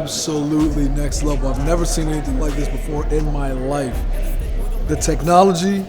absolutely next level. I've never seen anything like this before in my life. The technology,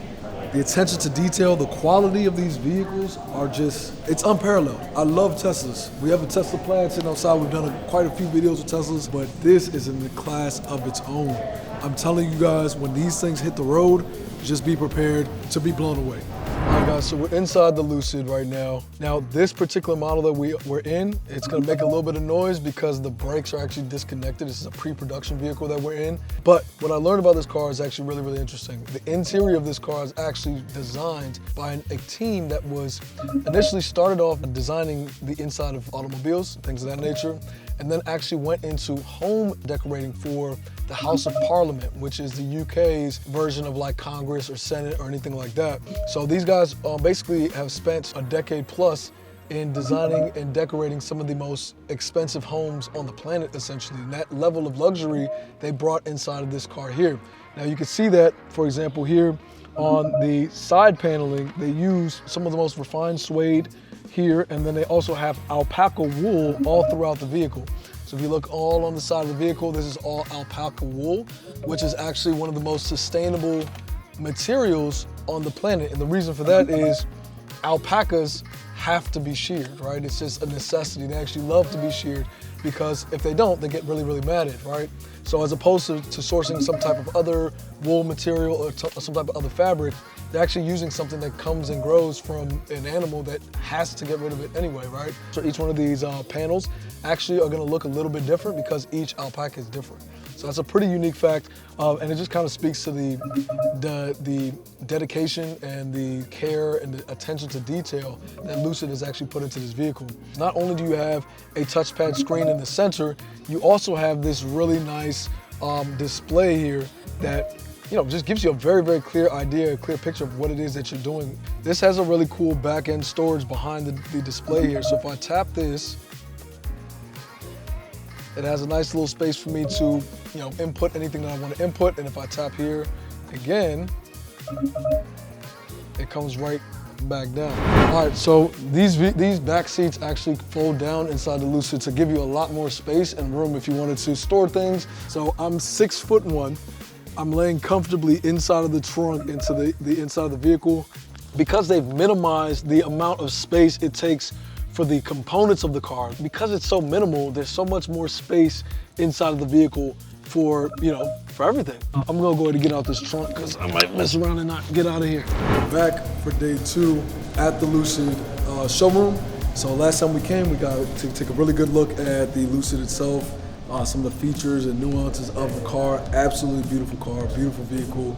the attention to detail, the quality of these vehicles are just, it's unparalleled. I love Teslas. We have a Tesla plant sitting outside. We've done quite a few videos with Teslas, but this is in the class of its own. I'm telling you guys, when these things hit the road, just be prepared to be blown away. All right, guys, so we're inside the Lucid right now. Now, this particular model that we're in, it's gonna make a little bit of noise because the brakes are actually disconnected. This is a pre-production vehicle that we're in. But what I learned about this car is actually really, really interesting. The interior of this car is actually designed by a team that was initially started off designing the inside of automobiles, things of that nature, and then actually went into home decorating for the House of Parliament, which is the UK's version of like Congress or Senate or anything like that. So these guys basically have spent a decade plus in designing and decorating some of the most expensive homes on the planet, essentially. And that level of luxury they brought inside of this car here. Now you can see that, for example, here on the side paneling, they use some of the most refined suede here, and then they also have alpaca wool all throughout the vehicle. So if you look all on the side of the vehicle, this is all alpaca wool, which is actually one of the most sustainable materials on the planet. And the reason for that is alpacas have to be sheared, right? It's just a necessity. They actually love to be sheared because if they don't, they get really, really matted, right? So as opposed to sourcing some type of other wool material or some type of other fabric, they're actually using something that comes and grows from an animal that has to get rid of it anyway, right? So each one of these panels actually are gonna look a little bit different because each alpaca is different. So that's a pretty unique fact, and it just kind of speaks to the dedication and the care and the attention to detail that Lucid has actually put into this vehicle. Not only do you have a touchpad screen in the center, you also have this really nice display here that just gives you a very, very clear idea, a clear picture of what it is that you're doing. This has a really cool back-end storage behind the display here. So if I tap this, it has a nice little space for me to, input anything that I want to input. And if I tap here again, it comes right back down. All right, so these back seats actually fold down inside the Lucid to give you a lot more space and room if you wanted to store things. So I'm 6'1". I'm laying comfortably inside of the trunk into the inside of the vehicle. Because they've minimized the amount of space it takes for the components of the car, because it's so minimal, there's so much more space inside of the vehicle for everything. I'm gonna go ahead and get out this trunk because I might mess around and not get out of here. We're back for day 2 at the Lucid showroom. So last time we came, we got to take a really good look at the Lucid itself, some of the features and nuances of the car. Absolutely beautiful car, beautiful vehicle.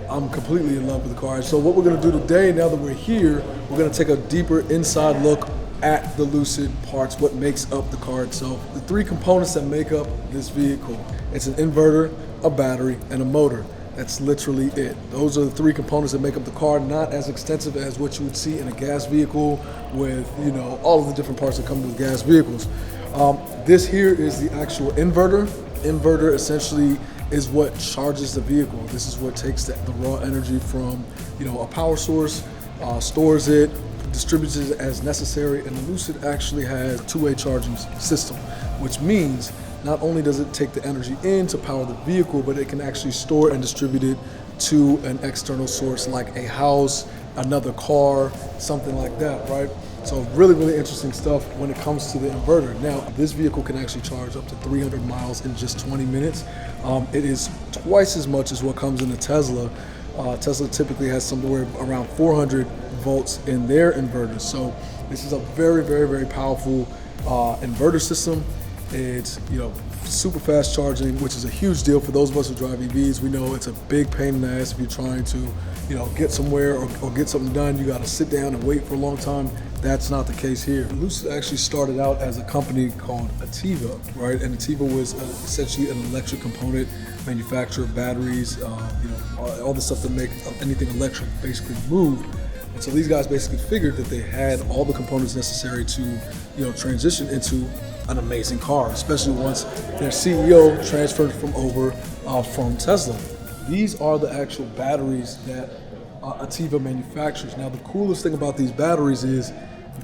I'm completely in love with the car. So what we're gonna do today, now that we're here, we're gonna take a deeper inside look at the Lucid parts, what makes up the car itself. The 3 components that make up this vehicle. It's an inverter, a battery, and a motor. That's literally it. Those are the 3 components that make up the car, not as extensive as what you would see in a gas vehicle with, all of the different parts that come with gas vehicles. This here is the actual inverter. Inverter essentially is what charges the vehicle. This is what takes the raw energy from, a power source, stores it, distributes it as necessary, and the Lucid actually has a 2-way charging system, which means not only does it take the energy in to power the vehicle, but it can actually store and distribute it to an external source like a house, another car, something like that, right? So really, really interesting stuff when it comes to the inverter. Now, this vehicle can actually charge up to 300 miles in just 20 minutes. It is twice as much as what comes in a Tesla. Tesla typically has somewhere around 400 volts in their inverters. So this is a very, very, very powerful inverter system. It's super fast charging, which is a huge deal for those of us who drive EVs. We know it's a big pain in the ass if you're trying to get somewhere or get something done. You got to sit down and wait for a long time. That's not the case here. Lucid actually started out as a company called Ativa, right? And Ativa was essentially an electric component manufacturer, batteries, all the stuff that make anything electric basically move. And so these guys basically figured that they had all the components necessary to, transition into an amazing car, especially once their CEO transferred from Tesla. These are the actual batteries that Ativa manufactures. Now, the coolest thing about these batteries is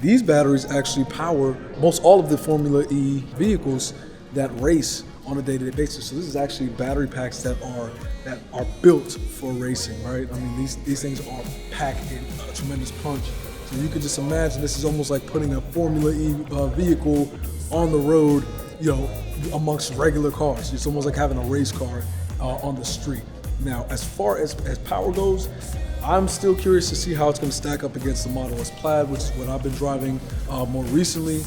these batteries actually power most all of the Formula E vehicles that race on a day-to-day basis. So this is actually battery packs that are built for racing, right? I mean, these things are packed in a tremendous punch. So you could just imagine this is almost like putting a Formula E vehicle on the road, amongst regular cars. It's almost like having a race car on the street. Now, as far as power goes, I'm still curious to see how it's going to stack up against the Model S Plaid, which is what I've been driving more recently.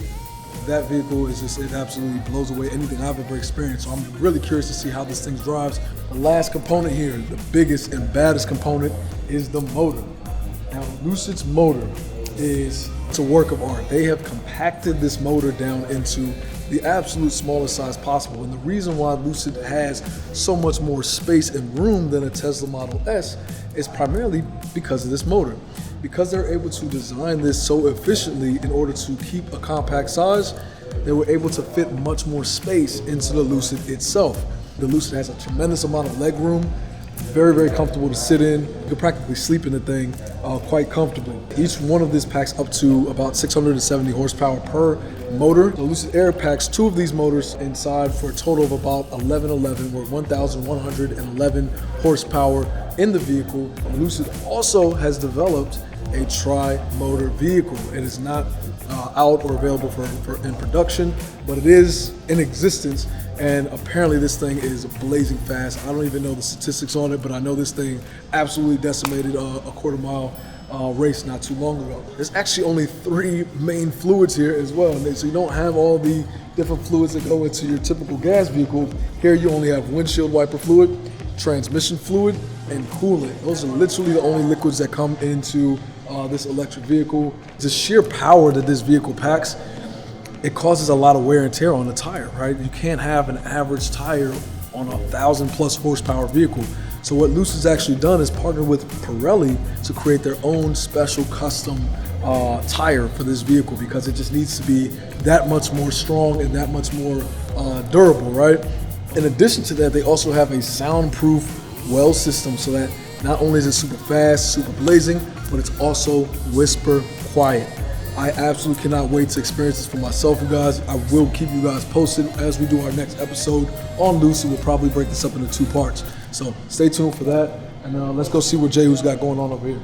That vehicle it absolutely blows away anything I've ever experienced. So I'm really curious to see how this thing drives. The last component here, the biggest and baddest component, is the motor. Now, Lucid's motor it's a work of art. They have compacted this motor down into the absolute smallest size possible. And the reason why Lucid has so much more space and room than a Tesla Model S is primarily because of this motor. Because they're able to design this so efficiently in order to keep a compact size, they were able to fit much more space into the Lucid itself. The Lucid has a tremendous amount of leg room, very, very comfortable to sit in. You could practically sleep in the thing quite comfortably. Each one of these packs up to about 670 horsepower per motor. The Lucid Air packs 2 of these motors inside for a total of about 1111, or 1,111 horsepower in the vehicle. Lucid also has developed a tri-motor vehicle. It is not out or available in production, but it is in existence. And apparently this thing is blazing fast. I don't even know the statistics on it, but I know this thing absolutely decimated a quarter-mile race not too long ago. There's actually only 3 main fluids here as well. So you don't have all the different fluids that go into your typical gas vehicle. Here you only have windshield wiper fluid, transmission fluid, and coolant. Those are literally the only liquids that come into this electric vehicle. The sheer power that this vehicle packs, it causes a lot of wear and tear on the tire, right? You can't have an average tire on a 1,000+ horsepower vehicle. So what Lucid's actually done is partner with Pirelli to create their own special custom tire for this vehicle, because it just needs to be that much more strong and that much more durable, right? In addition to that, they also have a soundproof Weld system, so that not only is it super fast, super blazing, but it's also whisper quiet. I absolutely cannot wait to experience this for myself, you guys. I will keep you guys posted as we do our next episode on Lucid. We'll probably break this up into 2 parts. So stay tuned for that, and let's go see what Jay Who's got going on over here.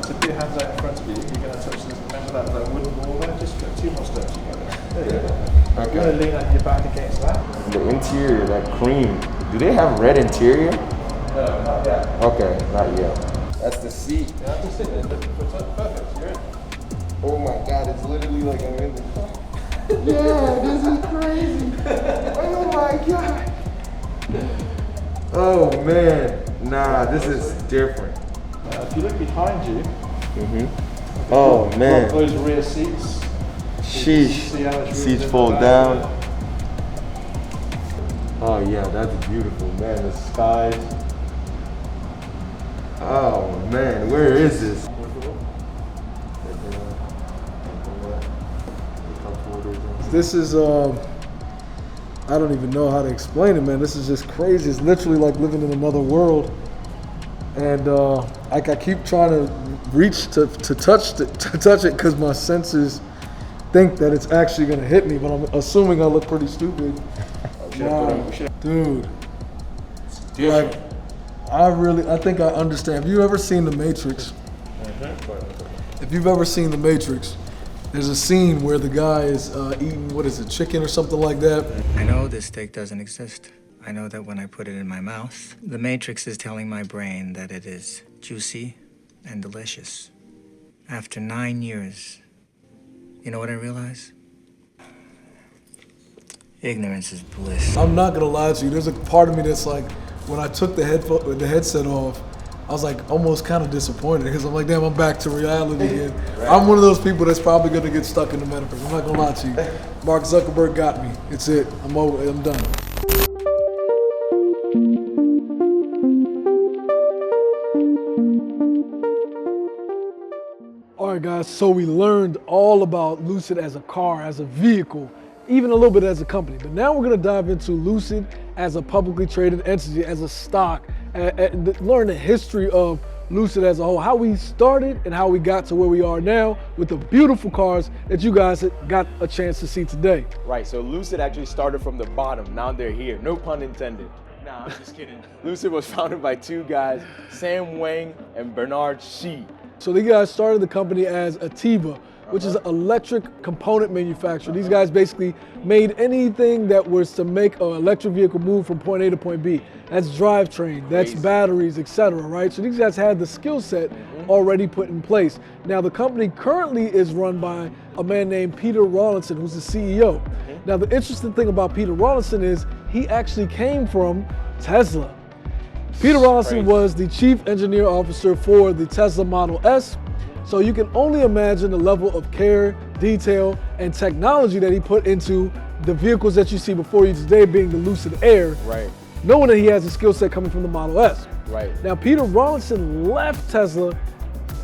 Put your hands out in front of you, you're going to touch this, remember that wooden wall there? Just put 2 more steps together. There you go. Okay. You're going to lean out your back against that. The interior, that cream, do they have red interior? No, not yet. Okay, not yet. That's the seat. Yeah, that's the seat. Perfect, you're in. Oh my God, it's literally like I'm in the car. Yeah, this is crazy. Oh my God. Oh man, nah, this is different. If you look behind you, Oh man. those rear seats. Sheesh. Seats fold down. Oh yeah, that's beautiful, man. The skies. Oh man, where is this? This is, I don't even know how to explain it, man. This is just crazy. It's literally like living in another world. And I keep trying to reach to touch it because my senses think that it's actually gonna hit me, but I'm assuming I look pretty stupid. Dude, like, I think I understand. Have you ever seen The Matrix? If you've ever seen The Matrix, there's a scene where the guy is eating, what is it, chicken or something like that? I know this steak doesn't exist. I know that when I put it in my mouth, the Matrix is telling my brain that it is juicy and delicious. After 9 years, you know what I realize? Ignorance is bliss. I'm not gonna lie to you. There's a part of me that's like, when I took the headset off, I was like almost kind of disappointed because I'm like, damn, I'm back to reality again. Right. I'm one of those people that's probably gonna get stuck in the metaverse. I'm not gonna lie to you. Mark Zuckerberg got me. It's it. I'm over. I'm done. All right, right, guys, so we learned all about Lucid as a car, as a vehicle, even a little bit as a company. But now we're gonna dive into Lucid as a publicly traded entity, as a stock, and learn the history of Lucid as a whole, how we started and how we got to where we are now with the beautiful cars that you guys got a chance to see today. Right, so Lucid actually started from the bottom, now they're here, no pun intended. Nah, I'm just kidding. Lucid was founded by two guys, Sam Wang and Bernard Shi. So these guys started the company as Ativa, which is an electric component manufacturer. These guys basically made anything that was to make an electric vehicle move from point A to point B. That's drivetrain, that's batteries, etc. Right? So these guys had the skill set already put in place. Now the company currently is run by a man named Peter Rawlinson, who's the CEO. Now the interesting thing about Peter Rawlinson is he actually came from Tesla. Peter Rawlinson was the chief engineer officer for the Tesla Model S. So you can only imagine the level of care, detail, and technology that he put into the vehicles that you see before you today, being the Lucid Air. Right. Knowing that he has a skill set coming from the Model S. Right. Now, Peter Rawlinson left Tesla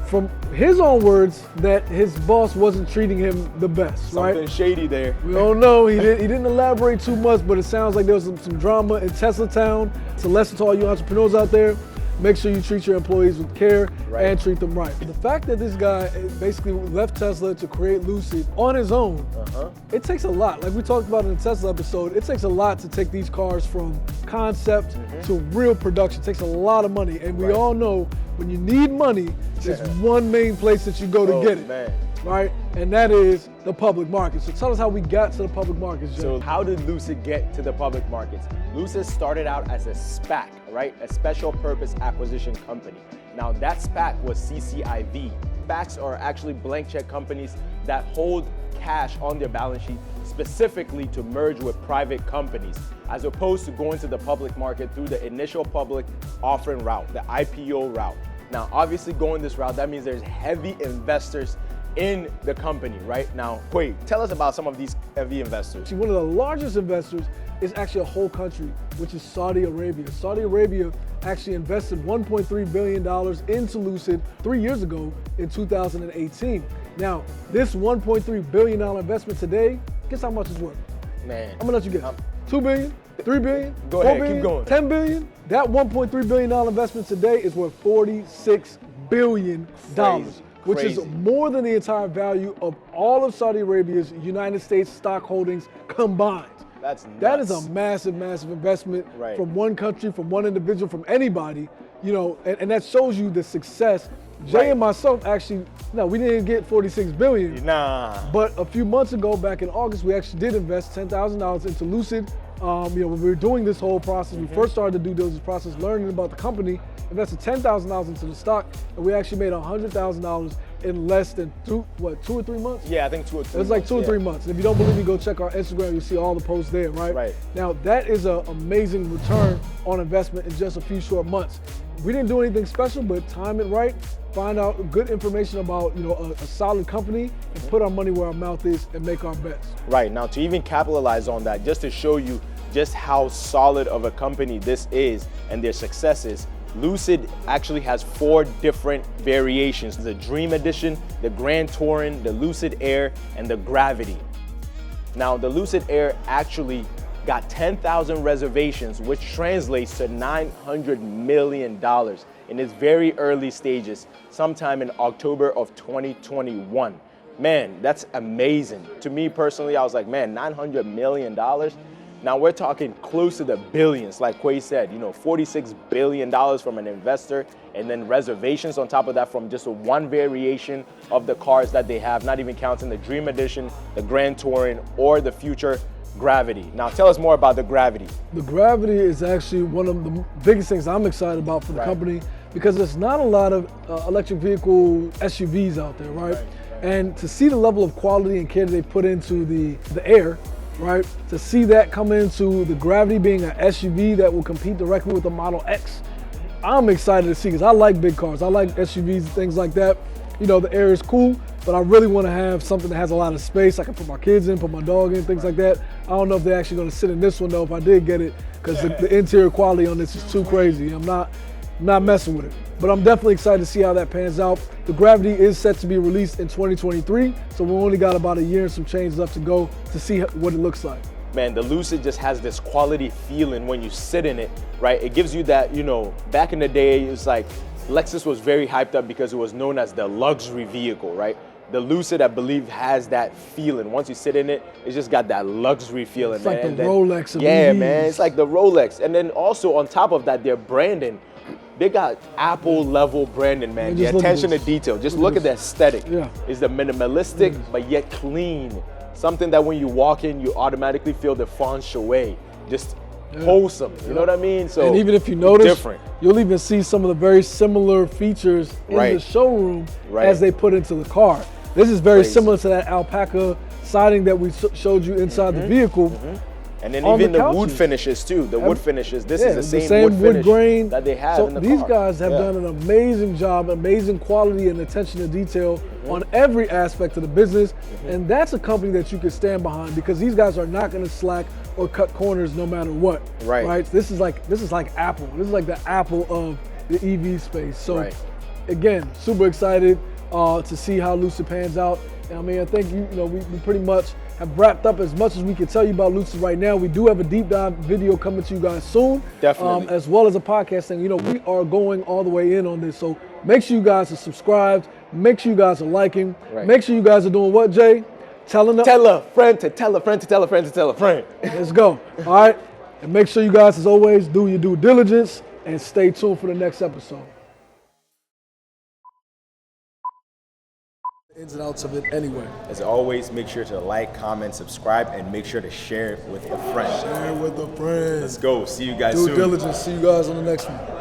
from his own words that his boss wasn't treating him the best, Something shady there. We don't know. He didn't elaborate too much, but it sounds like there was some drama in Tesla Town. It's a lesson to all you entrepreneurs out there. Make sure you treat your employees with care and treat them right. The fact that this guy basically left Tesla to create Lucid on his own, it takes a lot. Like we talked about in the Tesla episode, it takes a lot to take these cars from concept to real production. It takes a lot of money. And we all know when you need money, there's one main place that you go to get it. Right? And that is the public market. So tell us how we got to the public markets, Jay. So how did Lucid get to the public markets? Lucid started out as a SPAC, right? A special purpose acquisition company. Now that SPAC was CCIV. SPACs are actually blank check companies that hold cash on their balance sheet specifically to merge with private companies, as opposed to going to the public market through the initial public offering route, the IPO route. Now, obviously going this route, that means there's heavy investors in the company, right? Now, wait, tell us about some of these heavy investors. One of the largest investors is actually a whole country, which is Saudi Arabia. Saudi Arabia actually invested $1.3 billion into Lucid 3 years ago in 2018. Now, this $1.3 billion investment today, guess how much it's worth? Man. I'm gonna let you guess. 2 billion, 3 billion, Go 4 ahead, billion, keep going. 10 billion? That $1.3 billion investment today is worth $46 billion. Which is more than the entire value of all of Saudi Arabia's United States stock holdings combined. That's nuts. That is a massive, massive investment from one country, from one individual, from anybody, you know, and that shows you the success. Jay and myself actually, no, we didn't get 46 billion. Nah. But a few months ago, back in August, we actually did invest $10,000 into Lucid. You know, when we were doing this whole process, we first started the due diligence process, learning about the company, invested $10,000 into the stock, and we actually made $100,000 in less than 2 or 3 months? Yeah, I think 2 or 3 months. It was like 2 or 3 months. And if you don't believe me, go check our Instagram. You'll see all the posts there, right? Right. Now, that is an amazing return on investment in just a few short months. We didn't do anything special, but time it right, find out good information about, you know, a solid company, and put our money where our mouth is and make our bets. Right, now to even capitalize on that, just to show you just how solid of a company this is and their successes, Lucid actually has 4 different variations: the Dream Edition, the Grand Touring, the Lucid Air, and the Gravity. Now, the Lucid Air actually got 10,000 reservations, which translates to $900 million in its very early stages, sometime in October of 2021. Man, that's amazing. To me personally, I was like, man, $900 million? Now we're talking close to the billions, like Quay said, you know, $46 billion from an investor, and then reservations on top of that from just one variation of the cars that they have, not even counting the Dream Edition, the Grand Touring, or the future Gravity. Now tell us more about the Gravity. The Gravity is actually one of the biggest things I'm excited about for the company, because there's not a lot of electric vehicle SUVs out there, right? And to see the level of quality and care that they put into the Air, right? To see that come into the Gravity being an SUV that will compete directly with the Model X, I'm excited to see, because I like big cars. I like SUVs and things like that. You know, the Air is cool, but I really want to have something that has a lot of space. I can put my kids in, put my dog in, things like that. I don't know if they're actually going to sit in this one though if I did get it, because the interior quality on this is too crazy. I'm not I'm not messing with it. But I'm definitely excited to see how that pans out. The Gravity is set to be released in 2023, so we only got about a year and some change left to go to see what it looks like. Man, the Lucid just has this quality feeling when you sit in it, right? It gives you that, you know, back in the day, it's like Lexus was very hyped up because it was known as the luxury vehicle, right? The Lucid, I believe, has that feeling. Once you sit in it, it's just got that luxury feeling, It's man. like the And then, Rolex of yeah, EVs. man, it's like the Rolex. And then also on top of that, their branding, they got Apple level branding, man. And The just look at attention to this. detail. Just look at the aesthetic. Yeah. It's the minimalistic, but yet clean. Something that when you walk in, you automatically feel the feng shui. Just wholesome. You know what I mean? So And even if you notice, different. you'll even see some of the very similar features in Right. the showroom Right. as they put into the car. This is very Crazy. similar to that alpaca siding that we showed you inside the vehicle. And then on even the the wood couches. finishes too. The wood finishes. This Yeah, is the same wood finish grain that they have so in the these car. guys have Yeah. done an amazing job, amazing quality and attention to detail on every aspect of the business. And that's a company that you can stand behind because these guys are not going to slack or cut corners no matter what. Right. This is like Apple. This is like the Apple of the EV space. So Right. again, super excited to see how Lucid pans out. I mean, I think we pretty much have wrapped up as much as we can tell you about Lucid right now. We do have a deep dive video coming to you guys soon. Definitely. As well as a podcast thing. You know, we are going all the way in on this. So make sure you guys are subscribed. Make sure you guys are liking. Right. Make sure you guys are doing what, Jay? Telling Tell a friend to tell a friend to tell a friend to tell a friend. Let's go. All right. And make sure you guys, as always, do your due diligence and stay tuned for the next episode. Ins and outs of it anyway. As always, make sure to like, comment, subscribe, and make sure to share it with a friend. Share with a friend. Let's go. See you guys Due soon. diligence. See you guys on the next one.